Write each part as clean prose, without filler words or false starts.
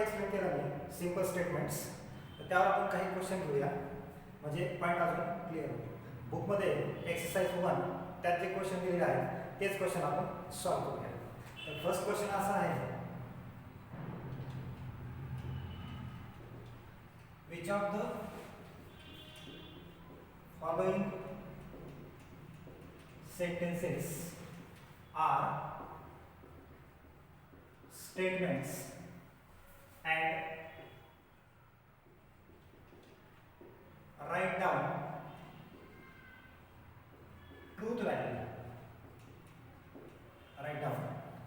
Explain केलं मी simple statements, तर त्यावर आपण काही क्वेश्चन घेऊया म्हणजे पॉईंट अजून क्लिअर होतो. बुकमध्ये एक्सरसाइज 1 त्यात जे क्वेश्चन दिलेले आहेत तेच क्वेश्चन आपण सॉल्व करूया. तर फर्स्ट क्वेश्चन असा आहे, which of the following sentences are statements and write down truth value. Write down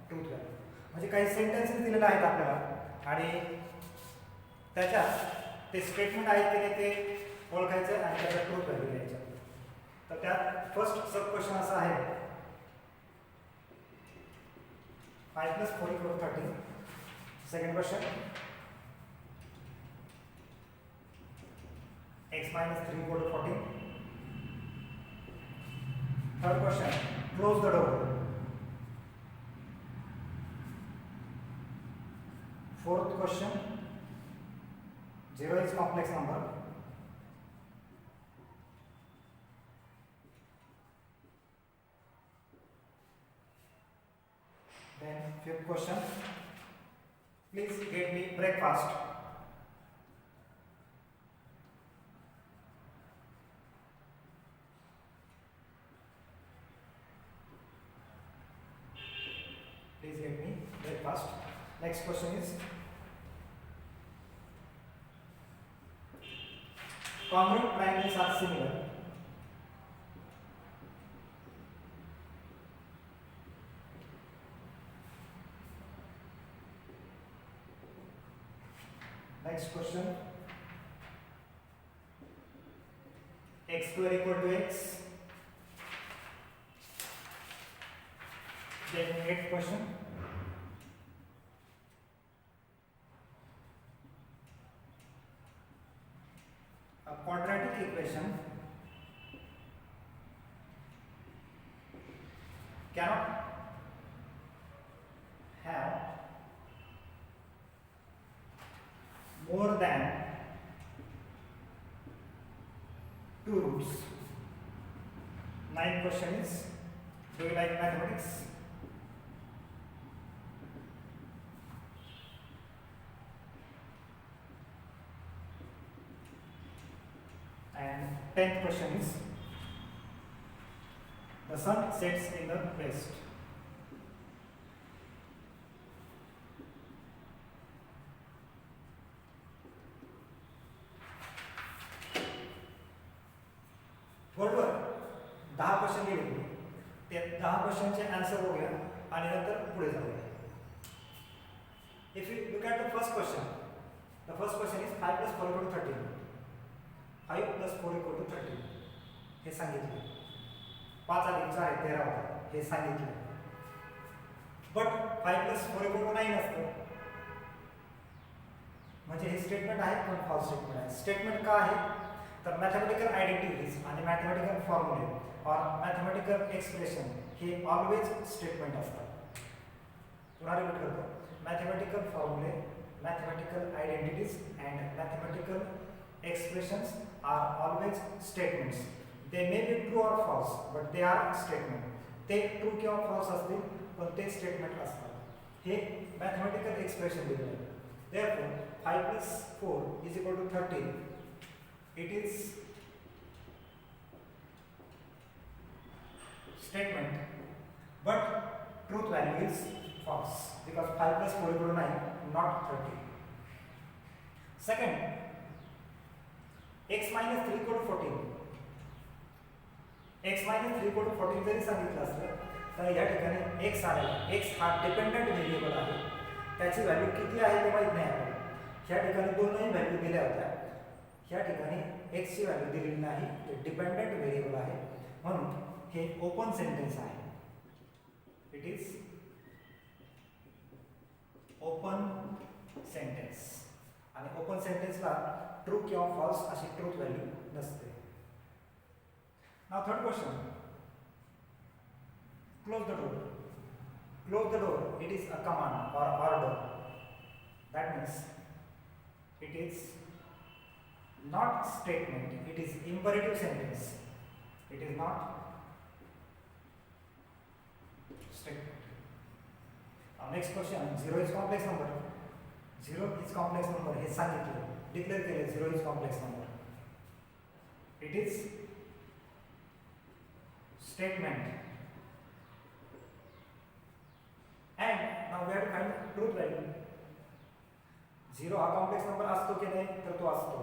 truth value म्हणजे काही सेंटेन्सेस दिलेले आहेत आपल्याला आणि त्याच्यात ते स्टेटमेंट आहेत की नाही ते ओळखायचं आणि त्याचा ट्रूथ व्हॅल्यू द्यायचा. तर त्यात फर्स्ट सब क्वेश्चन असा आहे, 5 + 4 = 13. Second question, x - 3 = 14. Third question, close the door. Fourth question, 0 is complex number. Then fifth question, please get me breakfast. Please get me breakfast. Next question is, congruent triangles are similar. Next question, x² = x. Then eighth question, a quadratic equation cannot have more than 2 roots. Ninth question is, do you like mathematics? And 10th question is, the sun sets in the west. बरोबर 10 question दिले, ते 10 क्वेश्चनचे answer बघूया आणि नंतर पुढे जाऊया. If you look at the first question, the first question is 5 + 4 = 13. 5 + 4 = 13 हे सांगितले. 5 + 4 = 13 होता हे सांगितले. बट 5 + 4 = 9 असतं. म्हणजे हे स्टेटमेंट आहे पण फॉल्स स्टेटमेंट आहे. स्टेटमेंट का आहे तर मॅथमॅटिकल आयडेंटिटीज आणि मॅथमॅटिकल फॉर्म्युले और मॅथमॅटिकल एक्सप्रेशन हे ऑलवेज स्टेटमेंट असतात. पुन्हा रिपीट करतो, मॅथमॅटिकल फॉर्म्युले, mathematical identities and mathematical expressions are always statements. They may be true or false, but they are statement. ते ट्रू किंवा फॉल्स असतील पण ते स्टेटमेंट असतात. हे मॅथमॅटिकल एक्सप्रेशन दिलेलं आहे. Therefore 5 + 4 = 13. It is statement, but truth value is false because 5 + 4 = 9, not 13. Second, x - 3 = 14. x - 3 = 14 जरी सांगितलं असलं तर या ठिकाणी x आलेला. x हा डिपेंडंट व्हेरिएबल आहे. त्याची व्हॅल्यू किती आहे ते माहित नाही आपल्याला. ह्या ठिकाणी दोनही व्हॅल्यू दिल्या होत्या. ह्या ठिकाणी x ची व्हॅल्यू दिलेली नाही, ते डिपेंडंट व्हेरिएबल आहे म्हणून हे ओपन सेंटेन्स आहे. इट इज ओपन सेंटेन्स आणि ओपन सेंटेन्सला ट्रू किंवा फॉल्स अशी ट्रूथ व्हॅल्यू नसते. Now third question, close the door. Close the door, it is a command or order. That means It is not statement, it is imperative sentence. It is not statement. Now next question, 0 is complex number. 0 is complex number. हे सांगितलं, declare केले 0 is complex number. It is statement. And now we have to find truth value. 0 हा complex number असतो की नाही, तर तो असतो.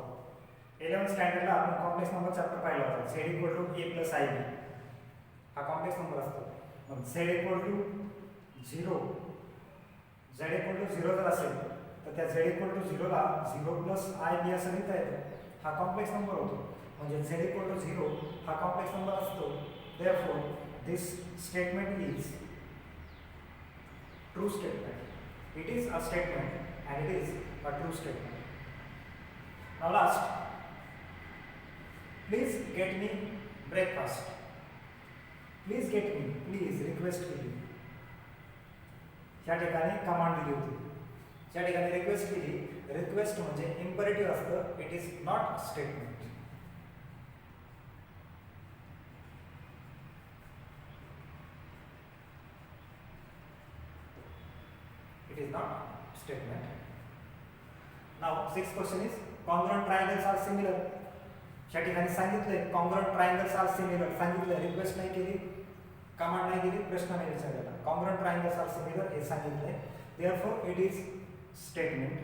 11th स्टँडर्डला आपण कॉम्प्लेक्स नंबर चॅप्टर पाहिला होता. z = a + ib हा कॉम्प्लेक्स नंबर असतो. मग z = 0, z = 0 जर असेल तर त्या z = 0 ला 0 + ib असं लिहिता येतं. हा कॉम्प्लेक्स नंबर होतो. म्हणजे z = 0 हा कॉम्प्लेक्स नंबर असतो. Therefore this statement is true statement. It is a statement and it is a true statement. Now last, please get me breakfast. Please get me, please request केली. या ठिकाणी command दिली होती. या ठिकाणी request केली. Request म्हणजे इम्परेटिव्ह असतं. It is not statement. It is not statement. Now, sixth question is congruent triangles are similar. या ठिकाणी सांगितलंय congruent triangles are similar. सांगितलंय, रिक्वेस्ट नाही केली, कमांड नाही दिली, प्रश्न नाही विचारलेला. congruent triangles are similar हे सांगितलंय. Therefore, it is statement.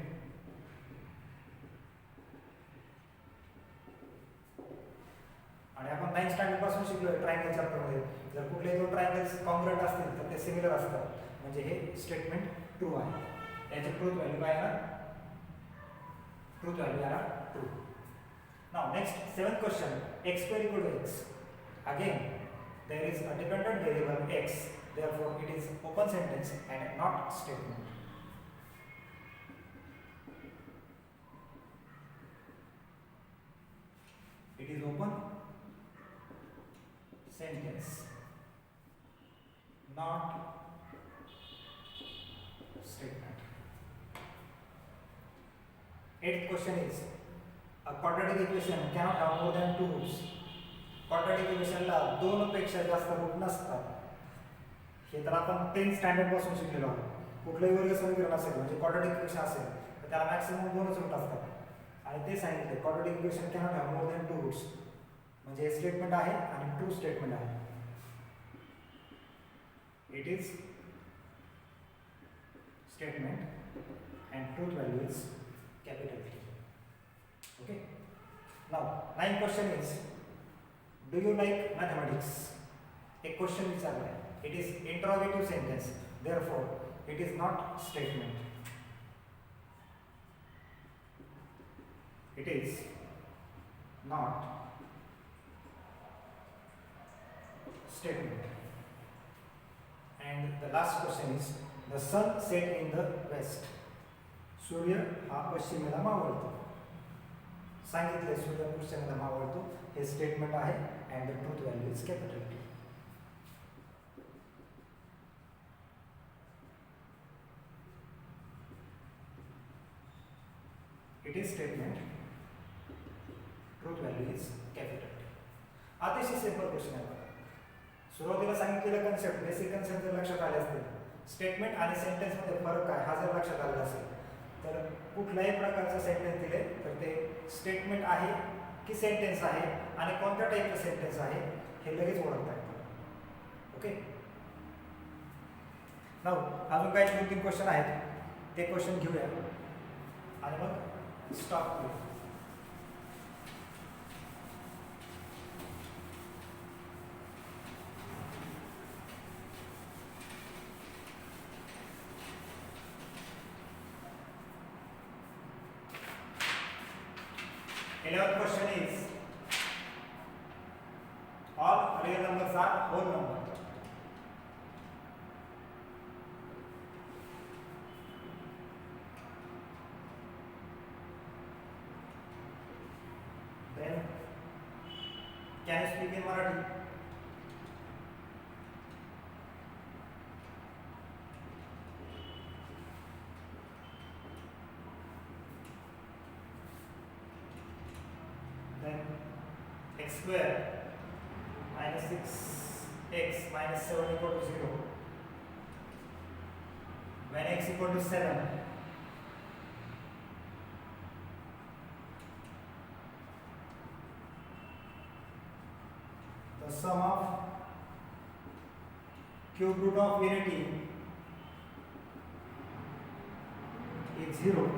आणि आपण 9th स्टँडर्ड पासून शिकलोय ट्रायंगल चॅप्टर मध्ये. जर कुठले दोन ट्रायंगल्स कॉन्ग्रुएंट असतील तर ते सिमिलर असतात. म्हणजे हे स्टेटमेंट ट्रू आहे. याची ट्रूथ व्हॅल्यू काय येणार? ट्रूथ व्हॅल्यू येणार true. Now next 7th question, x² = x. Again there is a dependent variable x, therefore it is open sentence and not statement. It is open sentence, not statement. 8th question is a quadratic equation cannot have more than two roots. quadratic equation ला दोन पेक्षा जास्त root नसतात. हे तर आपण 10th standard पासून शिकलेलो आहोत. कुठलंही वर्ग समीकरण असेल म्हणजे quadratic equation असेल तर त्याला मॅक्सिमम दोनच रूट असतात. आणि ते सांगितले quadratic equation cannot have more than two roots. म्हणजे हे स्टेटमेंट आहे आणि ट्रू स्टेटमेंट आहे. It is statement and truth value is capital T. Okay. Now, 9th question is, do you like mathematics? एक क्वेश्चन विचारला आहे. It is interrogative sentence. Therefore, it is not statement. It is not statement. And the last question is, the sun set in the west. सूर्य हा पश्चिमेला मावळतो. सांगितले सूर्य पश्चिमेला मावळतो. हे statement आहे and the truth value is capital T. It is statement, truth value is capital T. अतिशय simple question आहे बघा. सुरुवातीला सांगितलेलं कन्सेप्ट, बेसिक कन्सेप्ट जर लक्षात आले असतील, स्टेटमेंट आणि सेंटेन्स मध्ये फरक काय हा जर लक्षात आला असेल तर कुठल्याही प्रकारचं सेंटेन्स दिले तर ते स्टेटमेंट आहे की सेंटेन्स आहे आणि कोणत्या टाईपचं सेंटेन्स आहे हे लगेच ओळखता येतं. ओके. नाउ अजून काही 2-3 क्वेश्चन आहेत, ते क्वेश्चन घेऊया आणि मग स्टॉप करूया. Eleventh question is, all real numbers are whole number. Then, can you speak in Marathi? x square minus 6x minus 7 equal to 0. When x equal to 7, the sum of cube root of unity is 0.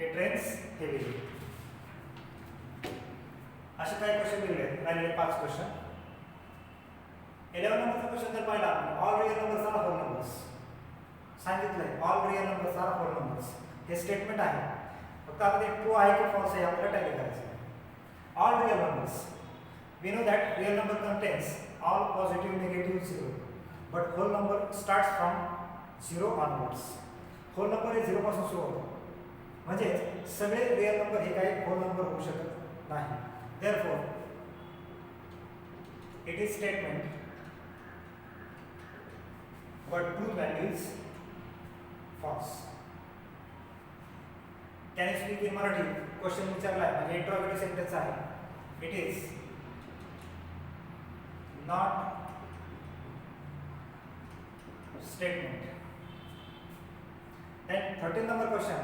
It rains heavily. असे काही question दिले आहेत, राहिलेले 5 question. 11 नंबरचा question जर पाहिला आपण, all real numbers are whole numbers सांगितलंय. All real numbers are whole numbers हे स्टेटमेंट आहे. फक्त आता ते ट्रू आहे की फॉल्स आहे आपल्याला टॅली करायचं आहे. All real numbers, we know that real number contains all positive, negative, 0, but whole number starts from 0 onwards. whole number हे 0 पासून सुरू होतो. म्हणजे सगळे रियल नंबर हे काही होल नंबर होऊ शकत नाही. therefore it is statement but true value is false. Can you speak in Marathi? Question विचारलाय म्हणजे इंट्रोगेटिव्ह सेंटेन्स आहे. It is not statement. Then 13 number question,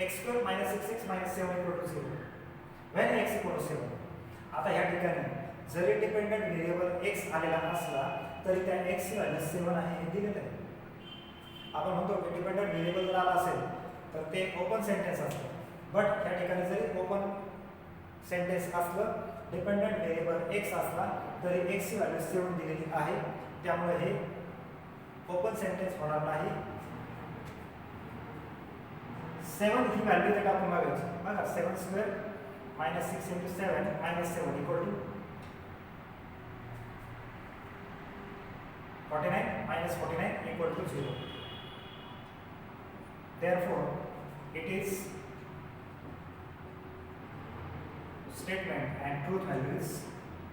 x square minus 6x minus 7 equal to 0. When x equal to 7, आता ह्या ठिकाणी जरी dependent variable x आलेला असला तरी त्या x ची व्हॅल्यू 7 आहे हे दिलेलं आहे. आपण म्हणतो की डिपेंडंट व्हेरिएबल जर आला असेल तर ते ओपन सेंटेन्स असतं. बट ह्या ठिकाणी जरी ओपन सेंटेन्स असलं, डिपेंडंट व्हेरिएबल x असला तरी x ची व्हॅल्यू 7 दिलेली आहे. त्यामुळे हे ओपन सेंटेन्स होणार नाही. 7 ही व्हॅल्यू इथे टाकून बघायची. बघा 7 square minus 6 into 7 minus 7 equal to 49 minus 49 equal to 0. Therefore, it is statement and truth value is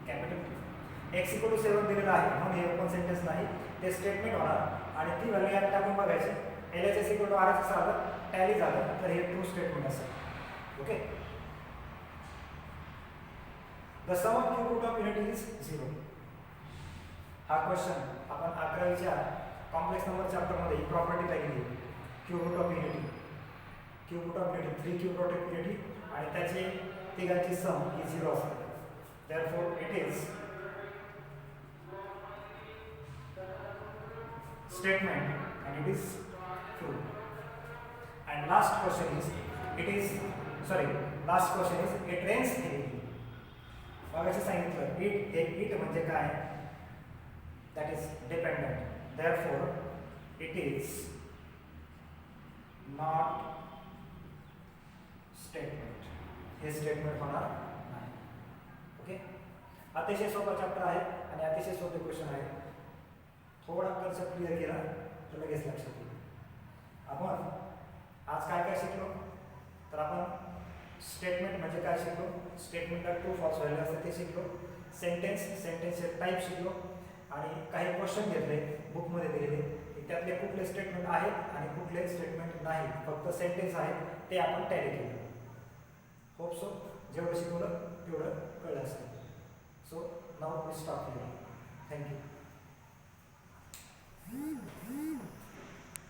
capital T. x equal to 7 दिलेला आहे म्हणून हे ओपन सेंटेन्स नाही, ते स्टेटमेंट होणार आणि ती व्हॅल्यू यात टाकून बघायची. LHS equal to RHS आलं, टॅली झालं तर हे ट्रू स्टेटमेंट असेल. Okay. The sum of cube root of unity is 0. हा क्वेश्चन आपण 11वीच्या कॉम्प्लेक्स नंबर चॅप्टर मध्ये ही प्रॉपर्टी पाहिली. Cube root of unity, cube root of unity 3 cube root of unity आणि त्याची तिघांची सम ही 0 असते. therefore it is statement and it is true. And last question is it rains heavily. मगाशी सांगितलं it म्हणजे काय, that is dependent. therefore it is not statement. हे statement होणार नाही. ओके. अतिशय सोपा चॅप्टर आहे आणि अतिशय सोपे क्वेश्चन आहे. थोडा कन्सेप्ट क्लिअर केला तर लगेच लक्षात येईल. आपण आज काय काय शिकलो तर आपण स्टेटमेंट म्हणजे काय शिकलो, स्टेटमेंटला ट्रू फॉल्स व्हॅल्यू असते ते शिकलो. सेंटेन्सचे टाईप शिकलो आणि काही क्वेश्चन घेतले बुकमध्ये दिलेले, त्यातले कुठले स्टेटमेंट आहेत आणि कुठले स्टेटमेंट नाही, फक्त सेंटेन्स आहेत ते आपण टॅली केलं. होप सो जेवढं शिकवलं तेवढं कळलं असेल. So now we stop here. Thank you.